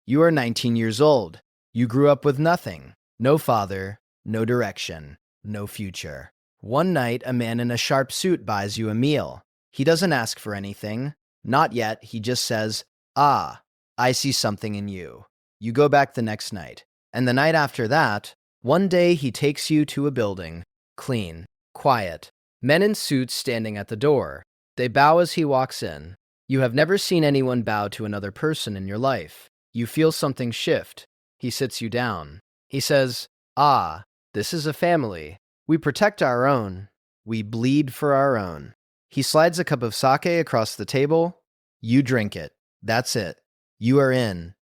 You are 19 years old. You grew up with nothing. No father, no direction, no future. One night, a man in a sharp suit buys you a meal. He doesn't ask for anything. Not yet. He just says, "Ah, I see something in you." You go back the next night. And the night after that, one day he takes you to a building. Clean, quiet. Men in suits standing at the door. They bow as he walks in. You have never seen anyone bow to another person in your life. You feel something shift. He sits you down. He says, "Ah, this is a family. We protect our own. We bleed for our own." He slides a cup of sake across the table. You drink it. That's it. You are in.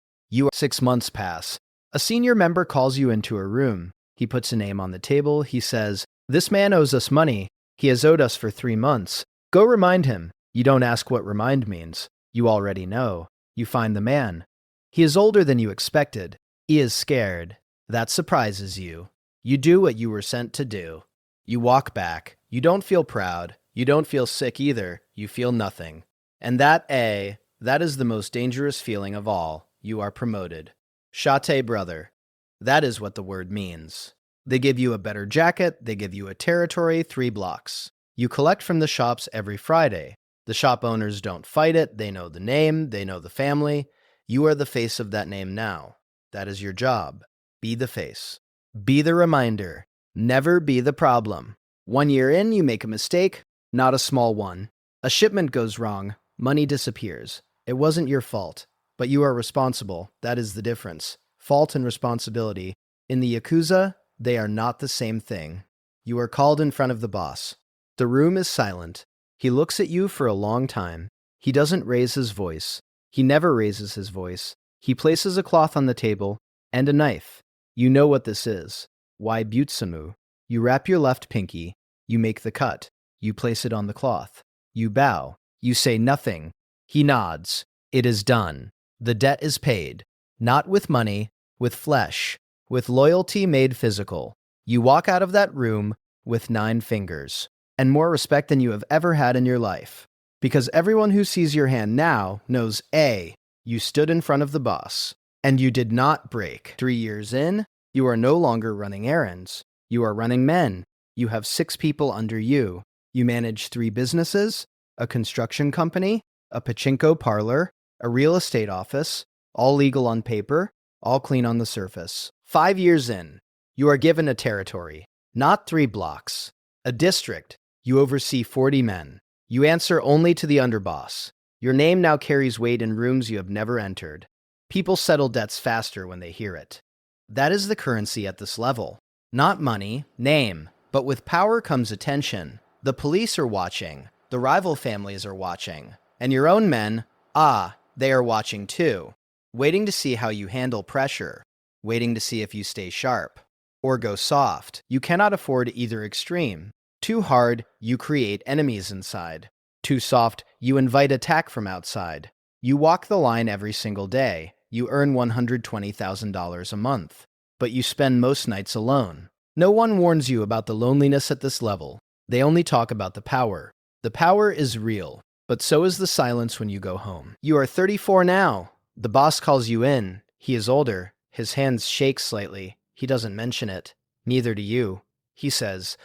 6 months pass. A senior member calls you into a room. He puts a name on the table. He says, "This man owes us money. He has owed us for 3 months. Go remind him." You don't ask what remind means. You already know. You find the man. He is older than you expected. He is scared. That surprises you. You do what you were sent to do. You walk back. You don't feel proud. You don't feel sick either. You feel nothing. And that is the most dangerous feeling of all. You are promoted. Shate brother. That is what the word means. They give you a better jacket. They give you a territory, 3 blocks. You collect from the shops every Friday. The shop owners don't fight it. They know the name. They know the family. You are the face of that name now. That is your job. Be the face. Be the reminder. Never be the problem. 1 year in, you make a mistake. Not a small one. A shipment goes wrong. Money disappears. It wasn't your fault. But you are responsible. That is the difference. Fault and responsibility. In the Yakuza, they are not the same thing. You are called in front of the boss. The room is silent. He looks at you for a long time. He doesn't raise his voice. He never raises his voice. He places a cloth on the table and a knife. You know what this is. Why Butsumu? You wrap your left pinky. You make the cut. You place it on the cloth. You bow. You say nothing. He nods. It is done. The debt is paid. Not with money, with flesh, with loyalty made physical. You walk out of that room with 9 fingers. And more respect than you have ever had in your life. Because everyone who sees your hand now knows you stood in front of the boss, and you did not break. 3 years in, you are no longer running errands. You are running men. You have 6 people under you. You manage 3 businesses, a construction company, a pachinko parlor, a real estate office, all legal on paper, all clean on the surface. 5 years in, you are given a territory, not 3 blocks, a district. You oversee 40 men. You answer only to the underboss. Your name now carries weight in rooms you have never entered. People settle debts faster when they hear it. That is the currency at this level. Not money, name, but with power comes attention. The police are watching. The rival families are watching. And your own men, they are watching too. Waiting to see how you handle pressure. Waiting to see if you stay sharp. Or go soft. You cannot afford either extreme. Too hard, you create enemies inside. Too soft, you invite attack from outside. You walk the line every single day. You earn $120,000 a month. But you spend most nights alone. No one warns you about the loneliness at this level. They only talk about the power. The power is real, but so is the silence when you go home. You are 34 now. The boss calls you in. He is older. His hands shake slightly. He doesn't mention it. Neither do you. He says,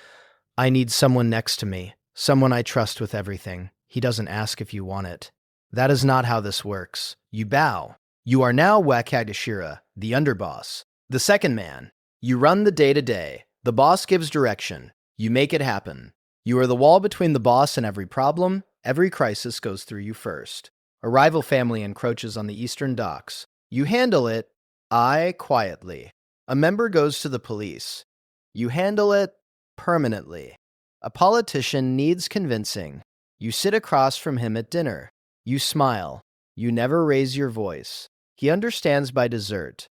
"I need someone next to me, someone I trust with everything." He doesn't ask if you want it. That is not how this works. You bow. You are now Wakagashira, the underboss, the second man. You run the day-to-day. The boss gives direction. You make it happen. You are the wall between the boss and every problem. Every crisis goes through you first. A rival family encroaches on the eastern docks. You handle it, quietly. A member goes to the police. You handle it permanently. A politician needs convincing. You sit across from him at dinner. You smile. You never raise your voice. He understands by dessert.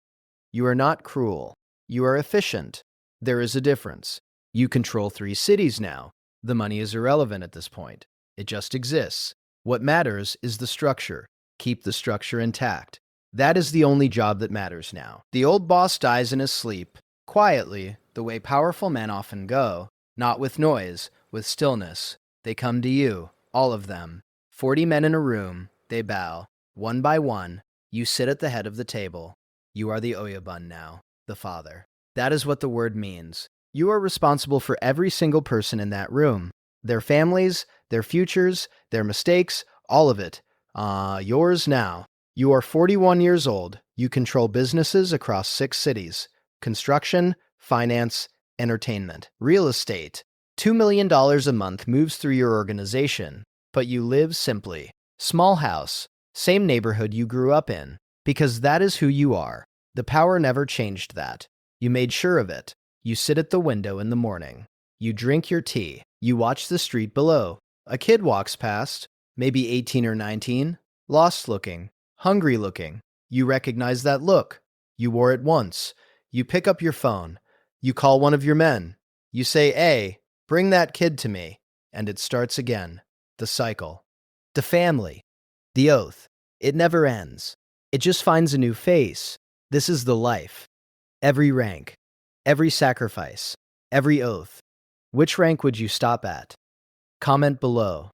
You are not cruel. You are efficient. There is a difference. You control 3 cities now. The money is irrelevant at this point. It just exists. What matters is the structure. Keep the structure intact. That is the only job that matters now. The old boss dies in his sleep, quietly, the way powerful men often go, not with noise, with stillness. They come to you, all of them. 40 men in a room. They bow. One by one, you sit at the head of the table. You are the Oyabun now, the father. That is what the word means. You are responsible for every single person in that room. Their families, their futures, their mistakes, all of it. Yours now. You are 41 years old. You control businesses across 6 cities. Construction, finance, entertainment, real estate. $2 million a month moves through your organization, but you live simply. Small house, same neighborhood you grew up in, because that is who you are. The power never changed that. You made sure of it. You sit at the window in the morning. You drink your tea. You watch the street below. A kid walks past, maybe 18 or 19, lost looking, hungry looking. You recognize that look. You wore it once. You pick up your phone. You call one of your men. You say, "Hey, bring that kid to me." And it starts again. The cycle. The family. The oath. It never ends. It just finds a new face. This is the life. Every rank. Every sacrifice. Every oath. Which rank would you stop at? Comment below.